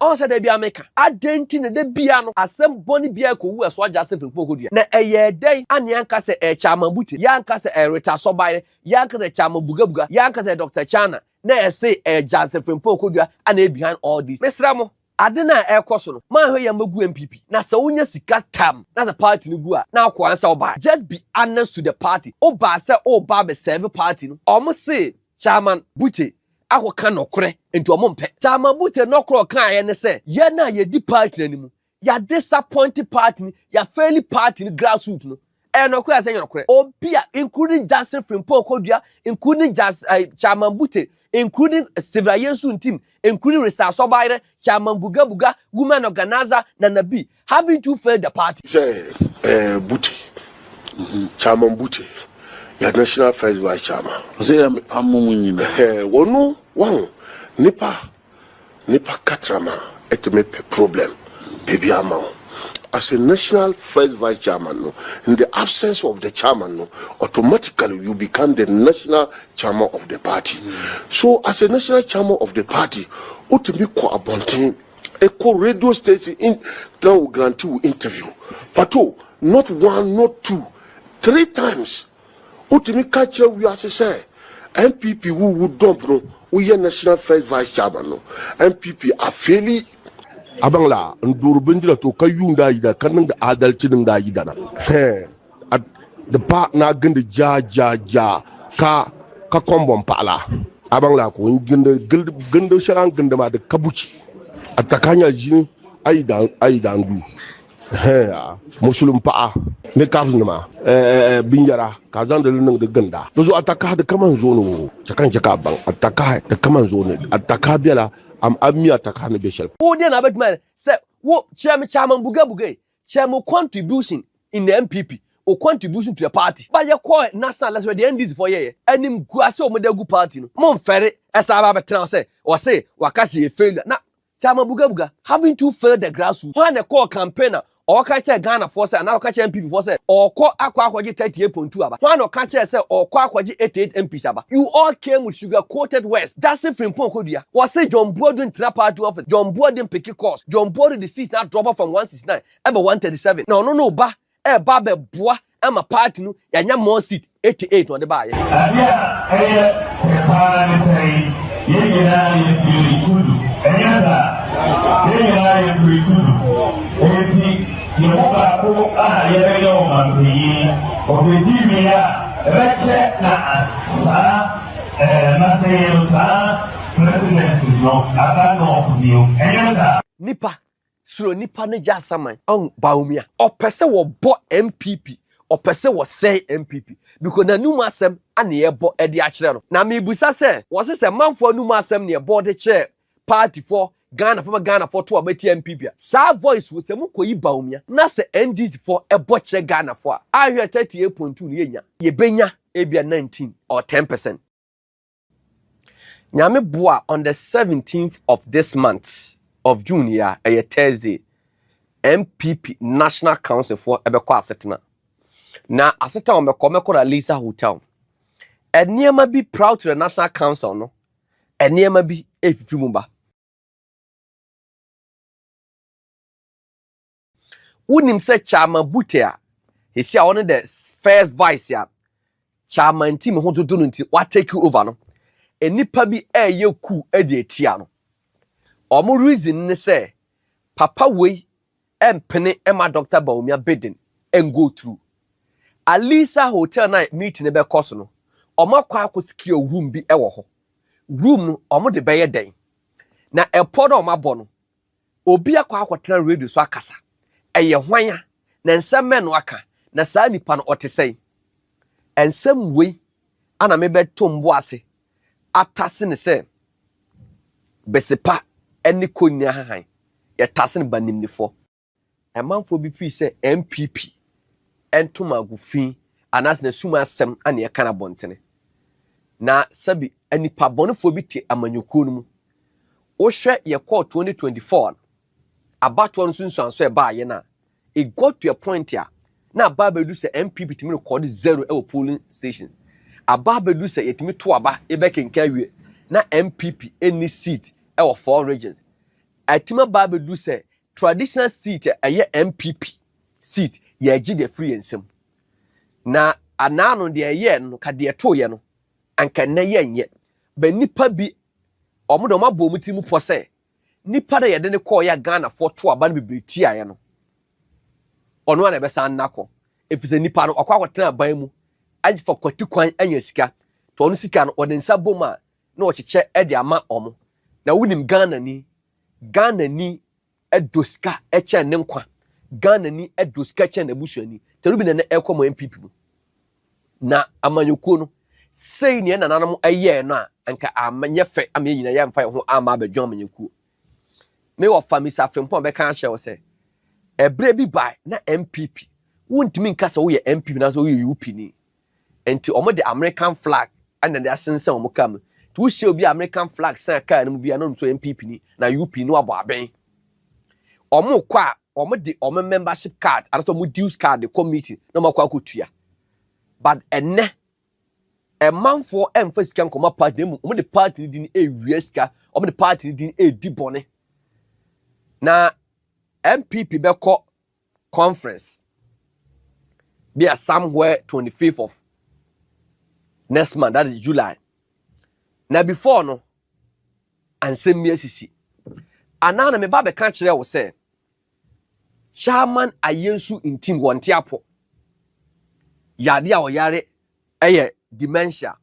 o se da bia meka adenti ne da bia no asem boni bia ko wu eso agya se fimpo Koduah na eye den ane anka se chama buti ya anka se reta sobaire ya anka se chama bugabuga ya anka se Dr. Chana na ese Jansen fimpo Koduah ana behind all this mesramo ade na ekoso no man hwe ya magu NPP na se wonya sika tam na the party no gu a na akwa ansa oba just be honest to the party oba se oba be serve party no omo se chairman buti akoka nokore enti omompe chairman buti nokoro kan ye ne se ye na ye di party animu ya disappointed party ya fairly party ni grassroots no nokore ase nokore obia including Jansen fimpo Koduah including chairman buti including civilian team, including Resta Sobaire, Chairman Buga, woman organizer, Nanabi, having to fail the party. Say, Buti, Chairman Buti, your national first vice chairman. Say, I'm one, Nipa Katrama, it may be problem, baby amount. As a national first vice chairman, no, in the absence of the chairman, no, automatically you become the national chairman of the party. So, as a national chairman of the party, ultimately, a radio station in now grant you interview. But not one, not two, 3 times. Ultimately, catch we are to say, NPP who would dump no, we are national first vice chairman, no. NPP are fairly. Abangla nduru bindila to kayunda ida kanan da adalci din da ida na the part na ganda ja ka kombon pala abangla ko ganda sharan ganda ma da kabuci atakanya jini aida ndu musulun pa ne kafin ma binjara kazan da lunan da ganda to zo ataka da kaman zo no cakan jaka ban ataka da kaman zo ne ataka biala am amia takane beshel wo dey na betman say wo chairman buga chairman contribution in the NPP or contribution to the party but you call national let's the NDs for ye anim guase o modagu party no mon fere esa ba betra say o say wakase e failure na chairman buga having to fail the grassroots when the call campaigner or catch Ghana for say and catch NPP for say or call akwaji 38.2 aba when or catch say or akwaji 88 MPs aba you all came with sugar coated west Jansen fimpo Koduah was say John Borden trap party office John Borden pick course John Borden the seat now drop from 169 eba 137 no ba ba be boa ama party no yanya more seat 88 on the bar Nipa suro nipa ne jasaman on Bawumia opese wo bo NPP opese wo say NPP because na numa asem ane ye bo e de akere no na me busa se wo se manfo numa asem ne ye bo de kire party for Ghana for to abeti NPP sa voice wo se mukoyi Bawumia na se NDs for e bo kire Ghana for ahwe 38.2 ne yenya ye benya ebia 19 or 10%. Nyame boa on the 17th of this month of June here, a Thursday, NPP National Council for Ebeko Asetena. Na Aseta on the Lisa Hotel. And near be proud to the National Council, no? And near be a Fimumba. Unim say Chairman Butea. He see one of the first vice here. Chairman team who to do what take you over, no? And nipa bi ye ku e de tia no. Omo reason ne say papa we empene ema Dr. Bawumia bidding and go through. Alisa hotel night meeting e be cost no. Omo kwa akosiki room bi e wo ho. Room no omo de beye den. Na e podo omo abo no. Obi akwa akwotena radio so akasa. Eye hwanya na nsem no aka na saa nipa no otesei. Ensem we ana me be tombo ase. Atase ne se besepa eni konya hahan ye tase ne banimnifo emanfo bi fi se NPP entoma gufin anas na suma asem ane ye kana bontene na sabi enipa bonefo bi te amanyuko no mu wo hwe ye call 2024 abato no sunsuanso e ba ye na it got to a point here na babedu se NPP timi record 0 e polling station ababedu se yetimi to aba e be kenka wie na NPP any seat e 4 regions atima ba bedu say traditional seat eye NPP seat ye gi the free ensem na anano de eye no ka de to ye no anka na ye nye ba nipa bi omodo ma bo muti mu po say nipa de ye de ne call ya Ghana for to aba no bibriti aye no ono na be san nako efise nipa no akwa kwotena ban mu agi for kwati kwan anya sika to ono sika no ode nsa boma na o cheche e de ama omo na wunim Ghana ni edoska eche ne nkwa Ghana ni edoska eche na busuani terubi na ekomo NPP mu na amanyoko no sei ne nananam aye no a anka amanye fe ame nyina ya mfa ho ama abadwan amanyoko me wo famisa afrempon be kan hye wo se ebre bi bai na NPP wontimi nka se wo ye NPP na so wo ye UP ni enti omo de American flag and then they asense omo kam to hye obi American flag san ka na mu bia no so NPP ni na UP no abo aben omo kwa omo de omo membership card and so mu dues card the committee no makwa kotua but enne a man for emphasis can come up party omo de party din e wieska omo de party din e di bone na MPP be call conference be a somewhere 25th of next month, that is July. Now before no and same me asisi anana me ba be kan kire wo say chairman ayensu in team wontiapo yade a oyare eye dementia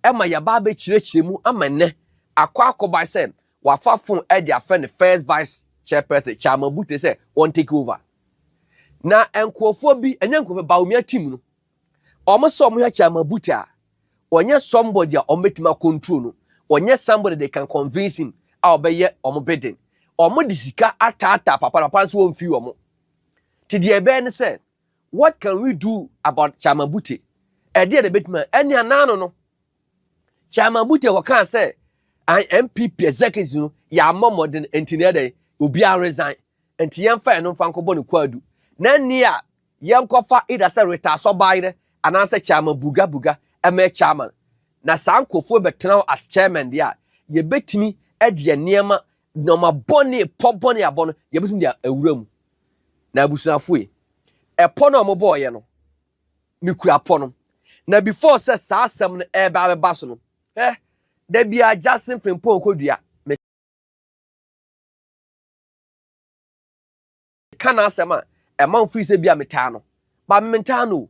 ema ya ba be kire mu amane akwa say wafa fon e dia friend first vice chairperson chairman bute say won take over na enkofo bi enya enkofo Bawumia team no omo so omo ya chairman bute a onye somebody a ometima control no onye somebody they can convince him a obeye omo bidding omo di sika atata papa so won fi omo ti de ebe ne say what can we do about chairman bute e de betima eni anano no chairman bute wo kan say NPP executives no ya modern entinede obi a resign enti yemfa eno mfa nkobo ne kwadu na ni a yenkofa ida say reta so bayre ananse chairman buga eme chairman na sankofo betena as chairman dia ye betimi e de niema no ma boni poboni abono ye betimi dia awuram na abusunafo e pono mo boye no mikura pono na before say sa asem no e ba be baso no da bia Jackson Frimpong Koduah me kana asema e man free say bia metano ba mentano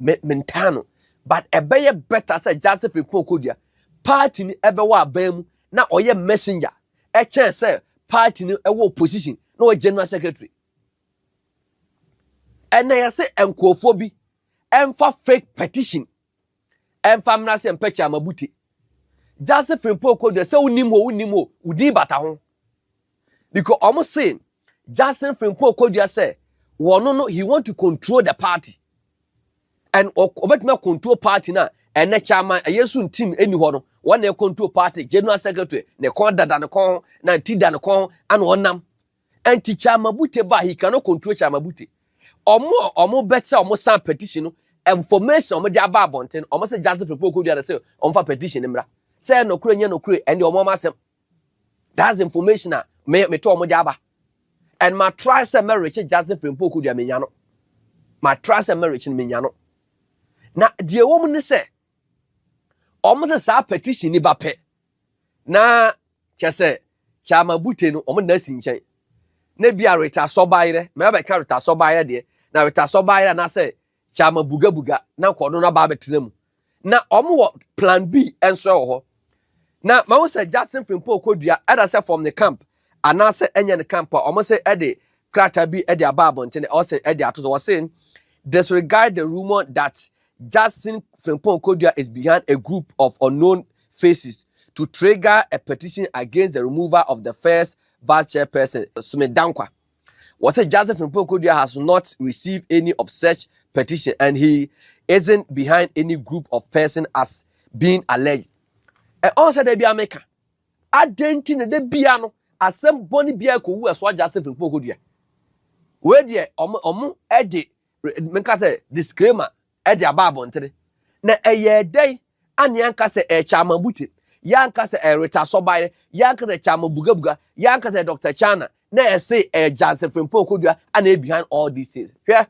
mentano but ebeye better say Jackson Frimpong Koduah party ni ebe wa abamu na oye messenger e chen say party ni e wo opposition na o general secretary ena ya say enkofo bi emfa fake petition emfa mna say empecha amabuti Jackson Frimpong Koduah say unimo udi bata ho because almost saying Jackson Frimpong Koduah say wono no he want to control the party and obetima control party na ene chairman ayesu team eni ho no one e control party general secretary ne kon dada ne kon na tida ne kon an onam anti chairman bute ba he cannot control chairman bute omo better omo san petition no information omo de aba abonten omo say Jackson Frimpong Koduah say omfa petition nimra say no kure nya no kure and omo masem that's information na me to omo de aba and my try say marriage Jackson Frimpong Koduah me nya no my try say marriage me nya no na die wo mu ne say omo de sa petition ni ba pe na che say chama bute no omo na si nchen na bia reta so bayre me ba ka reta so bayre de na reta so bayre na say chama buga na kodo na ba betena mu na omo plan B enso ho na ma wo say Jackson Frimpong Koduah ada say from the camp ana say enya the camp omo say e de krata bi e de ababonte ne o say e de atozo was saying disregard the rumor that Jackson Frimpong Koduah is behind a group of unknown faces to trigger a petition against the removal of the first vice chairperson, Sumedankwa. What said Jackson Frimpong Koduah has not received any of such petition and he isn't behind any group of person as being alleged. And also they be America. Identity de biano asem boni bia ko wu eso Jackson Frimpong Koduah. We de omo e de menka say disclaimer e de ababontere na eye dey ane anka say e chairman bute yanka se Rita Sobaire, yanka the Chama Bugabuga, yanka the Dr. Chana, na say Jansen from Koduah, and behind all these things. Yeah.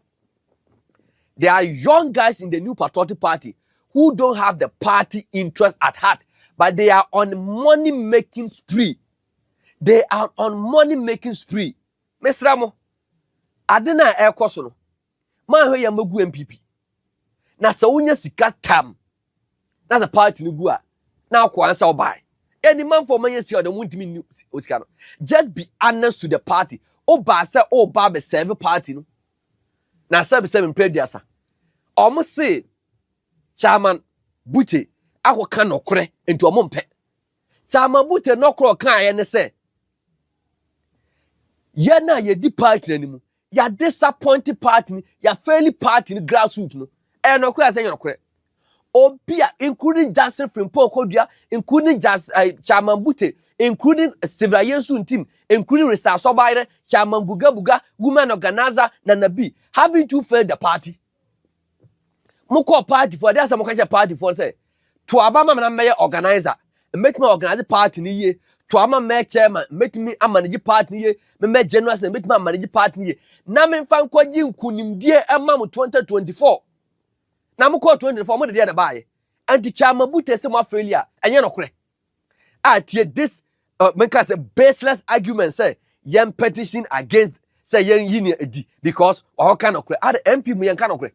There are young guys in the New Patriotic Party who don't have the party interest at heart, but they are on money-making spree. They are on money-making spree. Mr. Ramo, Adena Air Kosono, man who yamagu NPP. Na sa unya sika tam. Na the party no gua. Na kwa ansa obai. Any man for man yesi the won't mean osikano. Just be honest to the party. Oba say oba be serve party no. Na serve play diasa. Almost say Chairman Bute ako kan okre into omompe. Chairman Bute no kro kan ye ne say. Ye na ye di party animu. Ya disappointed party, ya fairly party in grassroots no. And no cry say no cry. Obia including Justin from Koduah, including just Chairman Bute, including Steve Ayensu team, including Resta Sobaire, Chairman Buga, woman organizer, Nanabi. Haven't you failed the party? Moko party for there's a party for say. To Abama na mayor organizer, make me organize the party ni ye. To ama mayor chairman, make me a manage party ni ye. Me generous and make me manage party ni ye. Na me fan kwaji kunimdie ema mu 2024. Na mu 2024 mo de dey buy. Anti Chairman Bute say mo failure. Enye no kore. Atie this make us a baseless argument say yen petition against say yen yini edi because all kind of kore. Are MP mu yen kind of kore.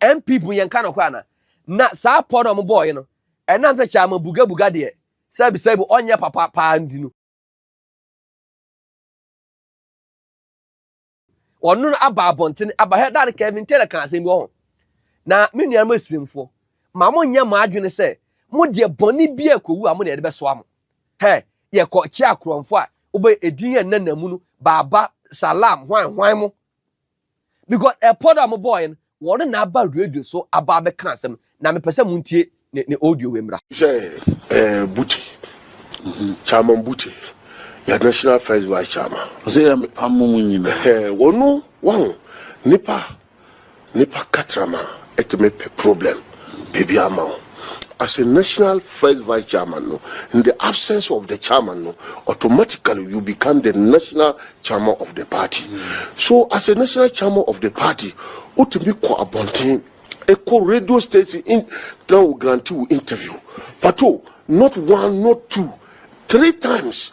MP mu yen kind of kore na sa podo mo boy no. Enam say Chairman buga de sabi onye papa pa ndi no. Onu no aba abonten aba he da Kevin Taylor kan say mi ho. Na me nua ma sirimfo ma mo nya ma adwene se mo de boni bia kowu a mo de be so am he ye ko chi akronfo a obe edin ye nanamu no baba salam hwan mo because a pod am boy no won na aba radio so aba be kan asem na me pese mo ntie ne audio we mra say Bute Chairman Bute ya national first vice chairman say amumu nyina wonu wan nipa katrama it may be problem baby amount as a national first vice chairman no, in the absence of the chairman no, automatically you become the national chairman of the party. So as a national chairman of the party utimi ko abonten a radio station in now grant you interview but not one not two 3 times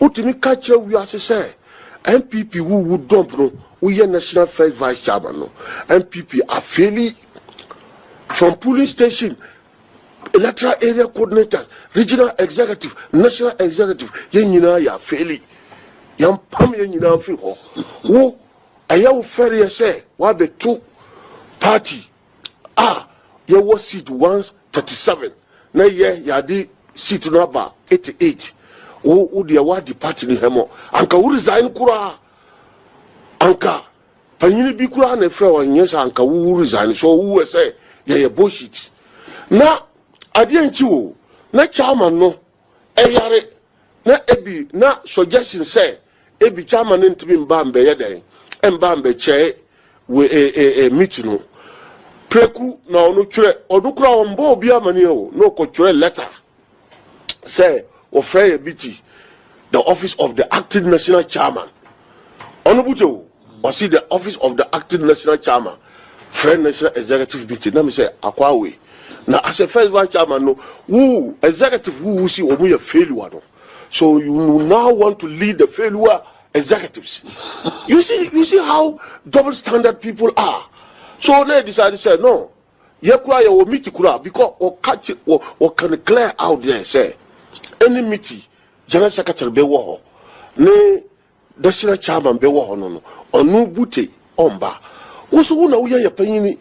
utimi catch we as say NPP who would dump no we are national first vice chairman no NPP are failing from polling station electoral area coordinators regional executive national executive yenyina ya failing yam pam yenyina fi ho wo ayaw fere say wa be two party ye was seat 137 na ye ya di seat number 88 wo dia wa di party ni hemo anka wo resign kura anka panyini bi kura na frɛ wa nyesa anka wo resign so wo say ye bullshit na ade anchi wo na chairman no eyare na ebi na suggestion say ebi chairman ntimi mbambe ye den mbambe che we meeting no Kweku na onu twere odukura ombo obi amani o no ko twere letter say ofre biti the office of the acting national chairman onu bujo o see the office of the acting national chairman friend national executive meeting na me say akwawe na as a first vice chairman no who executive who see omu ya failure no so you now want to lead the failure executives you see how double standard people are. So they decided say no. Ye kura ye wo meet kura because or catch or can clear out there say any meeting general secretary be wo ne national chairman be wo no onu Bute omba wo so wo na wo ye panyini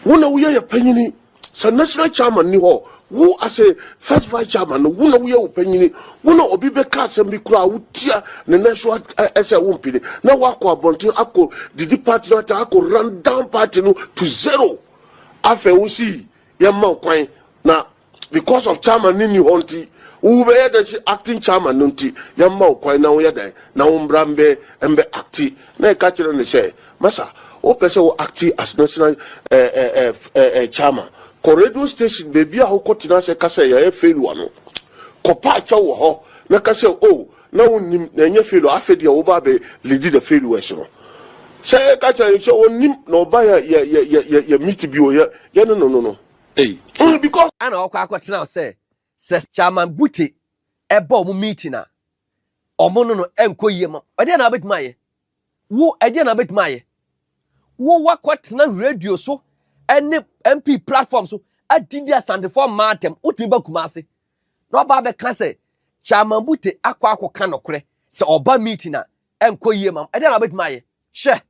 wo na wo ye panyini sa national chairman ni ho wo as a first vice chairman wo na wo ye panyini wo na obi be ka asem bi kura wo tia ne national ese wo mpini na wa ko abontin akọ the party not akọ run down party no to zero afa wo si ye ma kwan na because of chairman ni honti wo be the acting chairman nti ye ma kwan na wo ye dan na wo mbrambe embe acti na e ka kire ne say masa o pese wo acti as national chairman radio station baby a hokotina se kasa ya failure no kopa acha wo ho na kasa oh na wonim na nya failure afedi wo ba be lead the failure so say kacha so wonim na oba ya meet bi o ya no hey because ana okwa akotina say chairman Buti eba mu meeting na omo no enko yema ode na abetuma ye wo ade na abetuma ye wo wakotena radio so ene MP platform so adidi Asante for matem utumi ba Kumase na oba be ka say chairman Buti akwa nokre se oba meeting na enko yema ade na abetuma ye hwe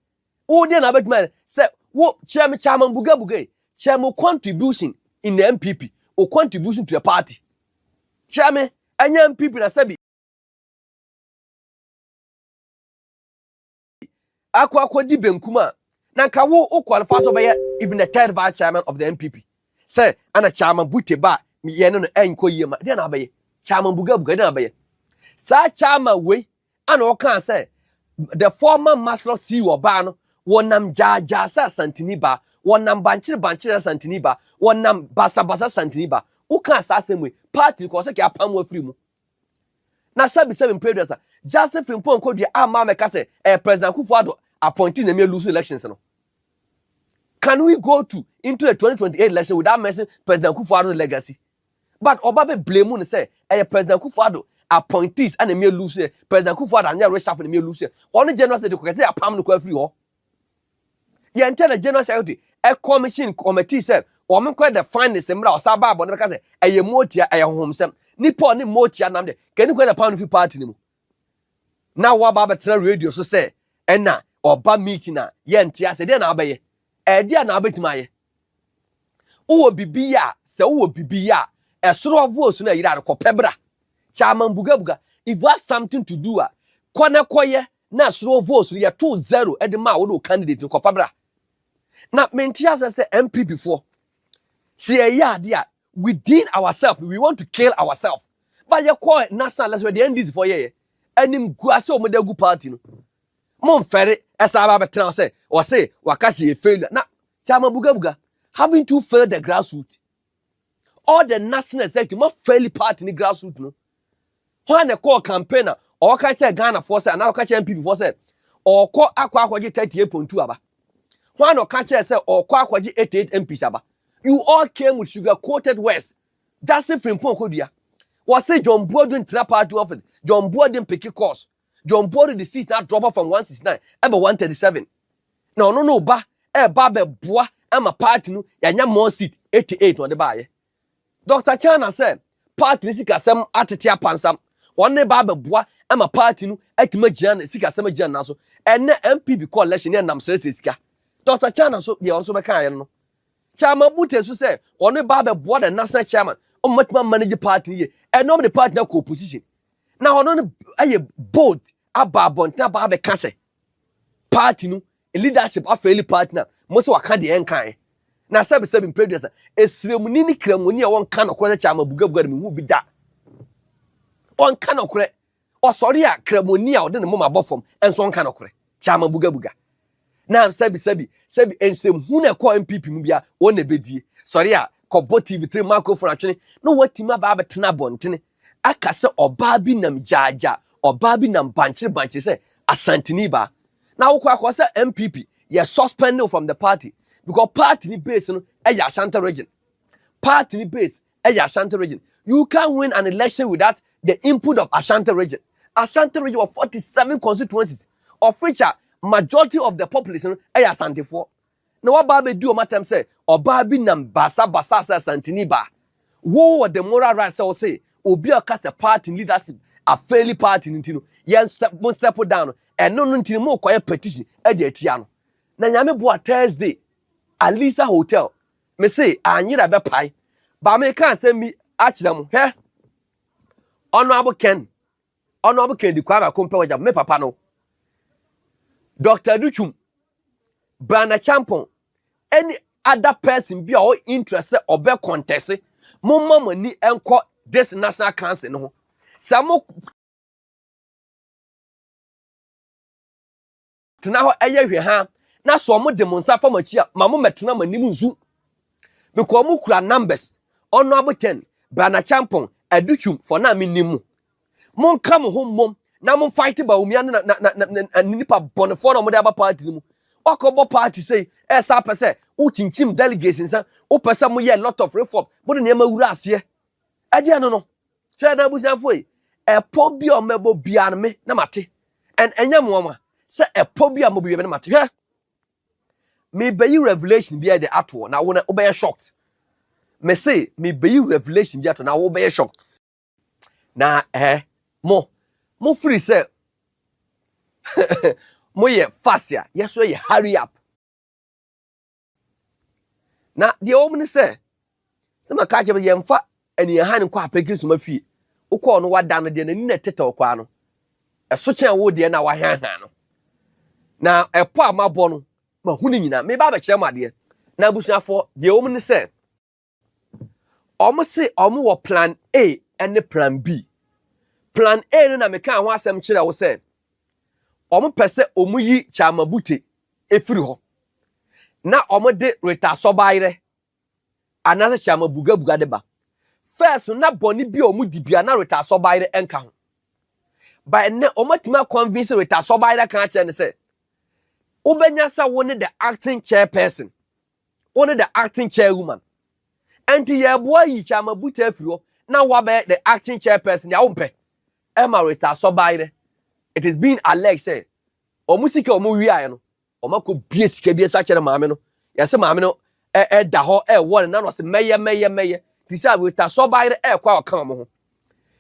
wo de na abetuma ye se wo chairman buga chairman contribution in the NPP or contribution to the party chairman anya NPP na sabi akwa di benkuma na nka wo qualify so be even the third vice chairman of the NPP say ana chairman Buti ba ye no enko yema de na abaye chairman buga de na abaye sa chairman we ana o kan say the former master CEO ba no wonam jaja sa Santini ba wonam banchire Santini ba wonam basa Santini ba o kan sa asem party ko say ke apam wa free mu na sabi predator Joseph Frimpong Koduah ama me ka say President Akufo Addo appointing the lose elections no. Can we go into the 2028 election without mentioning President Akufo Addo's legacy? But Obabe blame on say President Akufo Addo appointees and the lose President Akufo Addo and the rest of the lose. Only general say the apam no free ho. Ye enter the general secretary a committee say o men kwa the finance mra o sa ba bo ne ka say motia homsem nipo ni motia nam de kani kwa the pound free party ni mu. Na wa ba betra radio so say ena oba meeting na ye ntia se de na abaye e de na abetima ye wo bibia se wo bibia esoro voice na yira ko pebra chairman buga if you have something to do kwana koye na esoro voice ye 2-0 e de ma wo do candidate ko pebra na mentia say MP before see a within ourselves we want to kill ourselves but ye call national let's the end this for ye enim guase o modegu party no mon fere esaba betra say o say wakase e failure na chama buga having to fail the grassroots all the national executive mo fail party ni grassroots no when the call campaigner or ka che Ghana for say na ka che NPP for say or call akwaje 38.2 aba when o ka che say or call akwaje 88 MPs aba you all came with sugar coated words just Frimpong Koduah was say John Borden trap party office John Borden pick course John Borden the seat now drop from 169 ebe 137 no ba be boa ama party no yanya more seat 88 on the buy Dr. Chana said party ni sika sem atete apansam one ba be boa ama party no atima giana sika sem giana na so ene MPP coalition ne nam sere sika Dr. Chana so dey also be kan no Chairman Buti so say one ba be boa the national chairman o matima manage party ye and no the party na co-opposition na ono aye bold ababonta ba be ka say party no leadership afeli partner mo se waka de enkan na sabi predator esremuni ni kramuni e won kan okore chairman buga me hu bi da on kan okore o sori a kramuni a ode ne mo mabofom enso on kan okore chairman buga na sabi ensem hu na ko NPP mu bia won na bedie sori a kobo TV3 Marco for atwene no watima ba betena bontene aka se oba bi nam jaja oba bi nam banchire se asantini ba na wokwa se MPP ye suspended from the party because party ni base no e ya Asante region party ni base e ya Asante region you can't win an election without the input of Asante region of 47 constituencies of which majority of the population e ya Asante for na wa ba be do o matem say oba bi nam basa asantini ba wo the moral right say obi akasa party leadership a fairly party ntino yen step down and no ntino mo koye petition e de atia no na nyame bo Thursday Alisa Hotel me say anyira be pai ba me kan say mi akira mo he honorable Ken di Kwabena Agyapong me papa no Dr. Duchum Brana Champon any other person be or interested or be contest mo mama ni enko this national council no samo tena ho eye hwe ha na so mo demonsa fa machi ma mo metena manim nzu because mu kura numbers honorable 10 Bana Champon Aduchum for na minimu mon come home mom na mon fight Bawumia na nipa bonefo na mo de aba party mu okobo party say sa pese wo chinchim delegates nsa wo pese mo ye lot of reform bo ne ma wura ase ade ano no che na busanfo e po bi o mebo bia no me na mate en enya mo ma se po bi a mo bi na mate hwe me be revelation bia de ato na wo be shocked me say me be revelation bia to na wo be shocked na mo free say mo ye fasia yes we hurry up na the omni say ma ka je ye mfa ani han kwa application ma fie ukọ no wada no de na ni na tete okwa no eso chen wo de na wa han no na epo amabo no ma hunu nyina me ba ba kire made na abusuafo the omni say omo say omo wo plan A and plan B. Plan A no na me kan ho asem kire wo say omo pese omu yi chamabute efiri ho na omo de reta sobaire anase chamabuga buga de ba first na boni bi omu dibia na reta sobaire enka ho ba enne omo tima convince reta sobaire kan ache ne say ubenya sa woni the acting chairperson woni the acting chairwoman enti ye boy yi chamabute efiri ho na wa be the acting chairperson ya wompe Emma reta sobaire. It is being alleged say omusike omu wiaye no omako bie sika bie sa kire maame no yese maame no da ho won na no se meye ti say we ta so baire kwa okan mo ho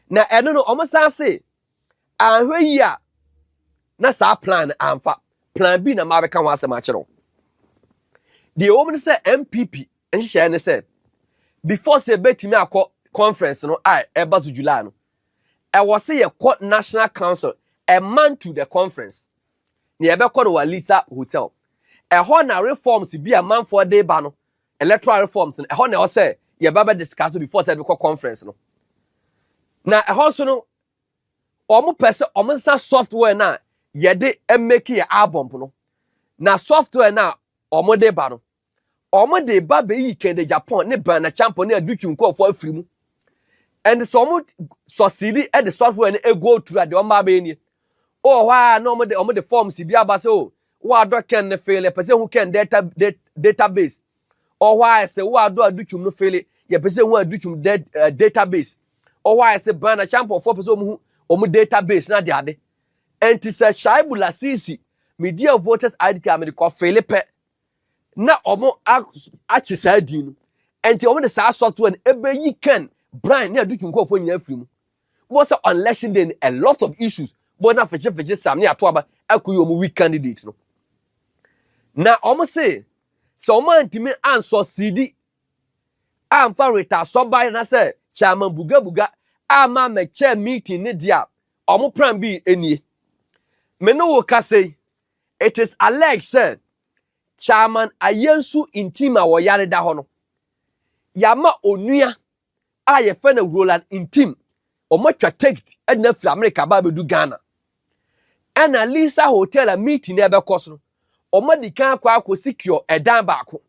na eno no omusan say anhwe yi a na sa plan amfa plan B na ma be kan wa asema kire the woman say NPP nhye ne say before say betimi akọ conference no eba to July no was say a court national council a man to the conference. Near Becco Walisa Hotel. A honor reforms be a man for a day bano, electoral reforms, and a honor say, ye baba discussed before the conference. No. Now, a horse no almost person almost software now, ye de make your album. No. Now, software now, almost day bano. Almost day baby Kennedy Agyapong, ne Bawumia Campaign, ne Duchum call for a free. And some succeed at the software and go through at the Omabeni. Oh, why no more the forms be about so? Why do can fail a person who can database? Or why I say, why do I do you no fail it? Your person who do you database? Or why I say, Bawumia Campaign for person who database, not the other. And to say, Shaibula Sisi, media voters ID card, call fail it. Now, almost actually said, and the only software and every you can. Brian, near do go for your film. Was on election day a lot of issues. But not for Sammy Atuaba, Akuyomu weak candidates. No. Now, almost say, so man to me answer CD. I'm for reta somebody and I say, Chairman Buga, I'm a chair meeting in dia. Almost plan B any. Meno can say, it is alleged, sir. Chairman Ayensu intima wa yare da hono. Yama onuya. Aye fene Roland intim omotwa ticket e na fi America ba bedu Ghana ena Lisa hotel a meeting e be koso omodi kan kwa secure edan baako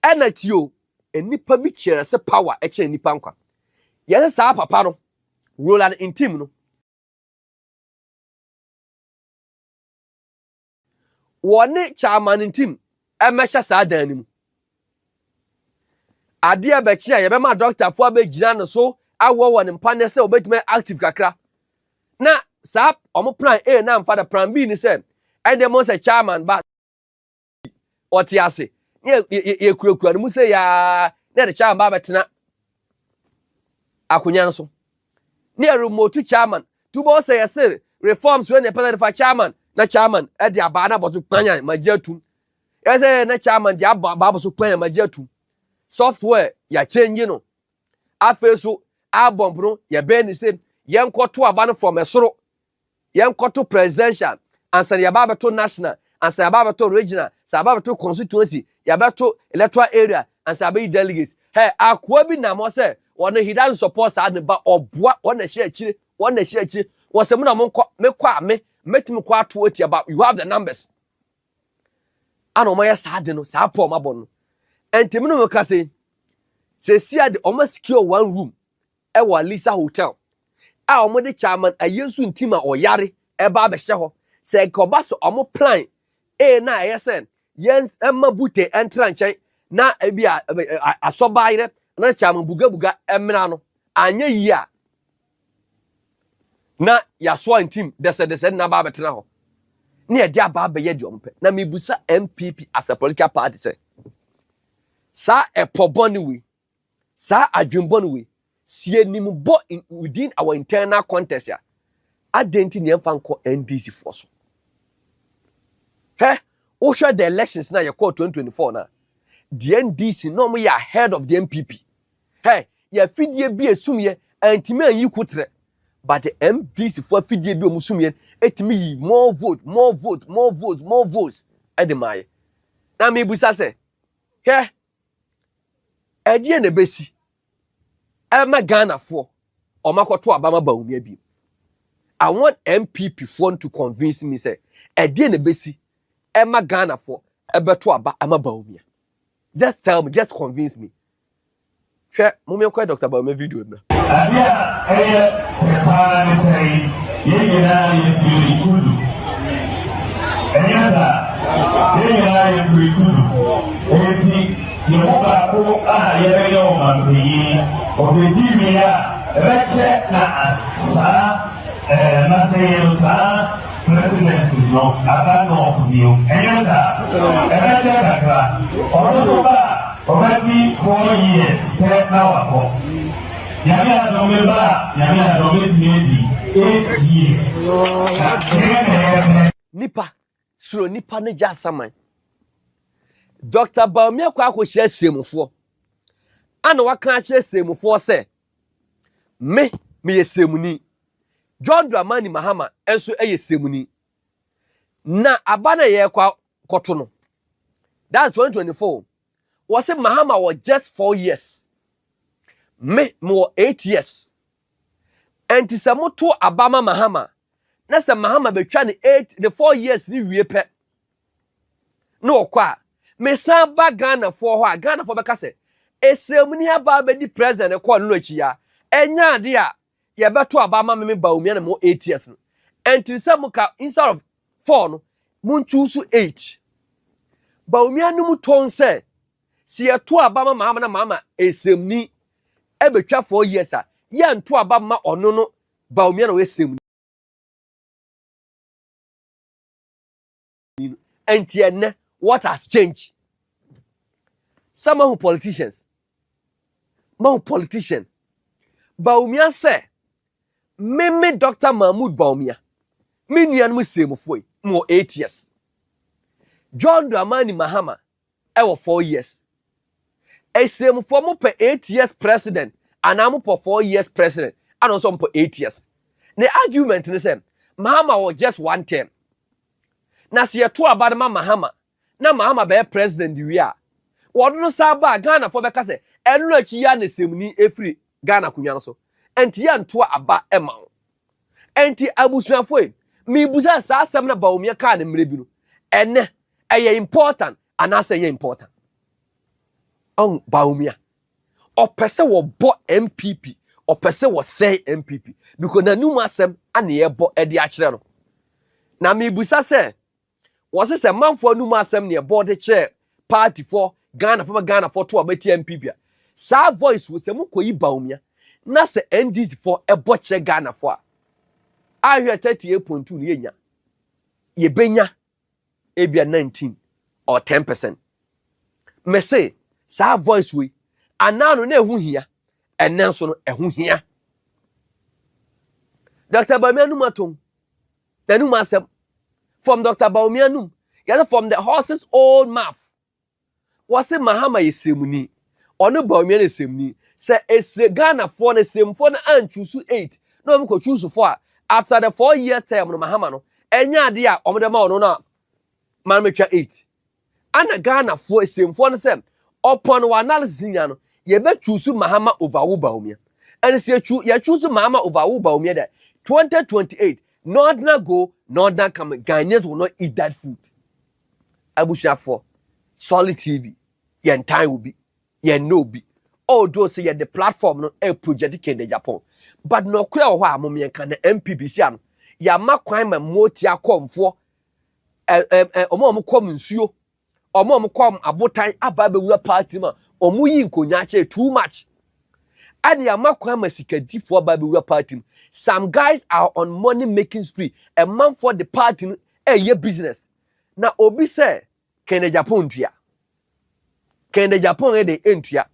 ena tio enipa bi kire se power e kire nipa nkwa yese sa papa no Roland intim no woni chairman intim e mesha sa dan ni mu ade abachi a yebema doctor fo abegina no so awo ne mpa ne se obetime active kakra na sa omo plan A na mfa da plan B ni se ende mo se chairman ba otiase ye kurakura no mu se ya na de chairman ba betena akonya no so ne remote chairman tu bo se yesere reforms we ne pele fa chairman na chairman e de aba na botu kwanya magiatum yese na chairman de aba bo so kwanya magiatum software ya change no afeso album no ya be ni say yen koto aba no from esoro yen koto presidential ansa ya baba to national ansa ya baba to regional sa baba to constituency ya baba to electoral area ansa ya be delegates hey akwa bi na mo say wona he doesn't support sa ne ba oboa wona hye akire wo se mu na mo me kwa me metimi kwa to ati about you have the numbers ano mo ya sa de no sa pom abon no enti me no ka say sia de omo secure one room e wa Lisa Hotel a omo de chairman ayesu ntima oyare e ba be hye ho se koba so omo plan na yesen yen emma bute entra nchen na ebia asobaire na chairman buga emra no anya yi a na yaso ntim dese na ba betena ho na ye dia ba be ye de ompe na mebusa NPP as a political party say sa epoboni we sa adwemboni we sie nim bo within our internal contest ya adenti ne mfa nko NDC force he wo hwe the elections na ye call 2024 na the NDC no mo ya ahead of the NPP he ya fidie bi esumye antime anyi kutre but the MDC for fidie bi omusumye etimi yi more votes edemaye na me busa se he edie na besi ema Ghana for omakoto abama Bawumia bi I want MPP phone to convince me say edie na besi ema Ghana for ebeto aba ama Bawumia. Just tell me, just convince me. Share mummy kwa Dr. Bawumia video na. Abia sepa ne say yegina ye tudu. Enyaza yegina ye tudu. Enti yemoba ko yebe yo mampi obedimia reche na asa masero sa presidency no abano of you enyaza kakra also ba already 4 years now ago yamia domeba 8 years nipa suro nipa ne ja saman Dr. Bawumia Kwaku Kyeremanteng ana waka Kyeremanteng se me yesemuni John Dramani Mahama enso yesemuni na abana ye kwa koto no that 2024 was Mahama was just 4 years me more 8 years enti se moto abama Mahama na se Mahama betwa ne 4 years ni wie pe no kwa me san ba Ghana for ho Ghana for beka se esemuni aba be di president ko no achi ya enya ade a ye beto abama me Bawumia na mo 8 years no enti se muka instead of 4 no mun choose 8 Bawumia no mu ton se si ye to abama Mahama na Mahama esemni ebetwa 4 years a ye nto abama ono no Bawumia na we esemni enti enne what has changed? Some who politicians, Bawumia say, me Dr. Mahamadu Bawumia, me nuan mu same foi, mo 8 years. John Dramani Mahama, 4 years. A same for mo per 8 years president, and I'm for 4 years president, and also for 8 years. The argument is the same. Mahama was just 1 term. Na si to abadama Mahama. Na Mahama be president we are. Wodo sa ba Ghana for beka se enu achi ya na semni efri Ghana kunwa no so. Enti ya nto aba ema. Enti abusuafo e mi busa sa asem na Bawumia ka na mre bi no. Ene eye important anase ye important. On Bawumia. Opese wo bo MPP, opese wo say MPP because na num asem ane ye bo e de akere no. Na mi busa se was it a man for no masem near board chair party for Ghana from Ghana for 2 abeti MPP. Sa voice was a mukoyi Bawumia. Na se NDC for a botcher Ghana for. I hear 38.2 yenya. Ye benya ebia 19 or 10%. Me say sa voice we anano na ehu hia enenso no ehu hia. Dr. Bawumia numaton. Tanu masem from Dr. Bawumia num, yet from the horse's own mouth. Was it Mahama yesemuni? Or no Bawumia yesemuni? Say a Ghana for the same for and choose 8. No, I'm choose 4. After the 4-year term, no Mahama no. Enya dia omdema no na. Man mecha 8. And a Ghana for same for the same. Upon one analysis no, ye be choose Mahama over Bawumia. And say you choose Mahama over Bawumia that 2028. Northern go, Northern come. Ghanaians will not eat that food. Abushia for Solid TV. yen time will be, yen no be. All those say the platform no a project Kennedy Agyapong. But no clear why Mumia can NPP sian. Ya makwan ma motia komfo omo kom nsuo omo kom abotan aba bewura party ma omo yi nkonya che too much. And ya makwan ma sikadifo aba bewura party. Some guys are on money making spree. A man for the party ye business. Na obi say Kennedy Agyapong ntua. Kennedy Agyapong e de entua.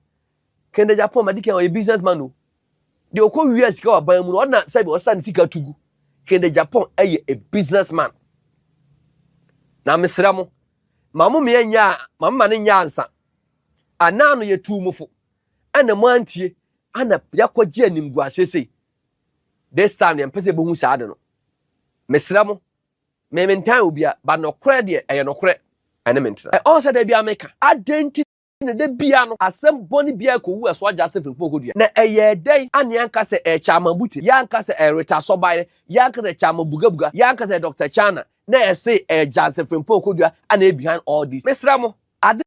Kennedy Agyapong madike o businessman no. De okọ wi asika oban mu no na say be osan sika tugu. Kennedy Agyapong a businessman. Na mesra mo. Mamu me anya, mama ne nya ansa. Ana no ye tu mufo. Ana mo antie, ana yakwaje animgu asese. This time yem pese bohu saade no. Mesra mo. Me mentan obia ba no kre de e no kre. Ene mentra. E also de bia meka. Adenti ne de bia no asem boni bia ko wu eso aja asem Koduah na eye dey ane anka se chamabute ya anka se reta sobaire ya anka se chamabugabuga ya anka se Dr. Chana na ese Jansen Koduah ana behind all this mesra mo ade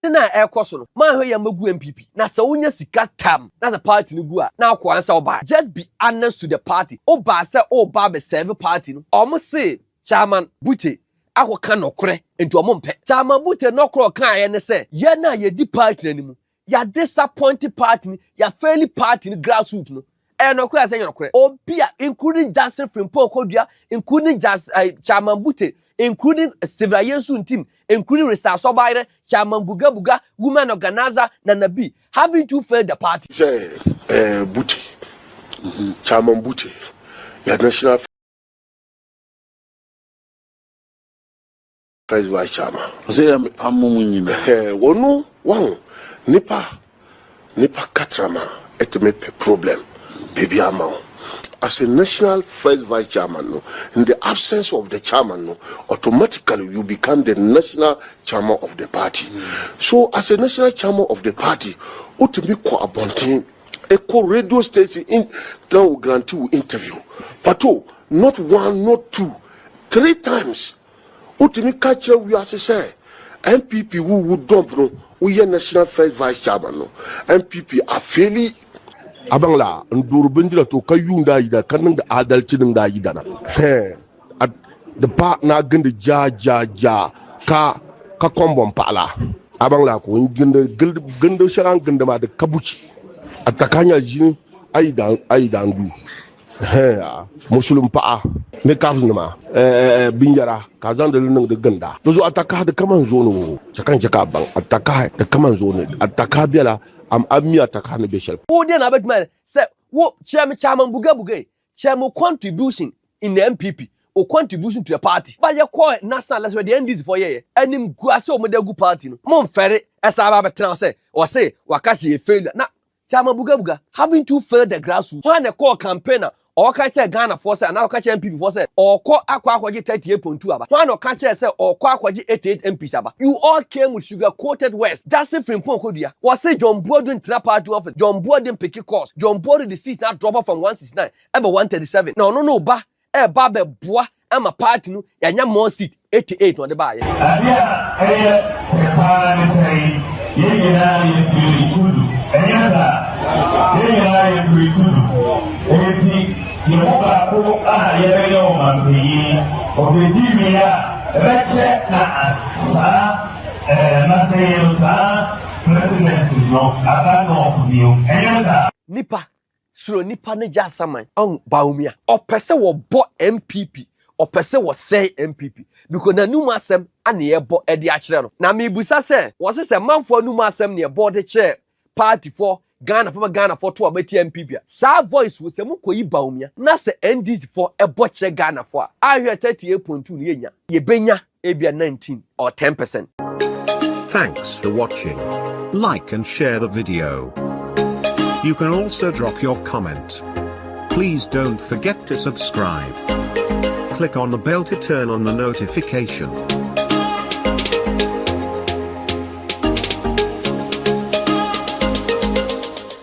na ekoso no ma hwe ya magu NPP na se wonya sika tam na the party no gu a na akwa ansa oba just be honest to the party oba se oba be serve party no omo se chairman bute akoka nokore enti omompe chamabute nokoro kan ye ne se ye na ye di party animu ya disappointed party ya fairly party grassroots no nokore ase nokore obia including Jansen Koduah including chamabute including Steve Yesu team including Resta Sobaire Chamambuga women organizer na nabi having to fail the party say bute chamabute ya national first vice chairman. Say wonu wan nipa katrama etme problem baby amount. As a national first vice chairman, no, in the absence of the chairman, no, automatically you become the national chairman of the party. So as a national chairman of the party, utimi ko abontin eco radio station in will grant you interview. But not one, not two, 3 times. Utimi catcher we are to say NPP who would dump no we are national first vice chairman no NPP are fairly abangla ndur bindira to kayunda ida kanin da adalci din da ida na the part na ganda ja ka kombon pala abangla ko ganda sharan ganda ma da kabuci atakanya jini aidan du musulun pa'a ne kafin ma binjara ka zan da lunin da ganda to zo ataka da kaman zo no cakan jaka ban ataka da kaman zo ne ataka biala am ammi ataka ne beshal wo de na betman say wo chairman buga chairman contribution in the NPP or contribution to the party but you call national let's the NDs for ye anim guase o modegu party no mon fere esa ba betra say o say wakasi e failure na chairman buga having to fail the grassroots when a call campaigner or catch a Ghana force and now catch NPP force or call Aquaji 38.2 aba. One or catch say or Aquaji 88 MPs aba. You all came with sugar coated West. That's it from Koduah. Was say John Borden trap party office. John Borden pick a course. John Borden the seat now drop off from 169 ever 137. No ba be boa am a party no ya more seat 88 on the bar. Kwaku Ayereyaw Anas na asara presidency no nipa suro nipa ne jasaman on Bawumia opese wo bo NPP opese wo say NPP because na numa asem ane ye bo e de akere no na me busa se wo se manfo numa asem ne bo de kire party for Ghana for to abeti NPP. Sa voice wo se mukoyi Bawumia na se NDs for ebo kire Ghana for ahwe 38.2 ne yenya ye benya ebia 19 or 10%. Thanks for watching. Like and share the video. You can also drop your comment. Please don't forget to subscribe. Click on the bell to turn on the notification.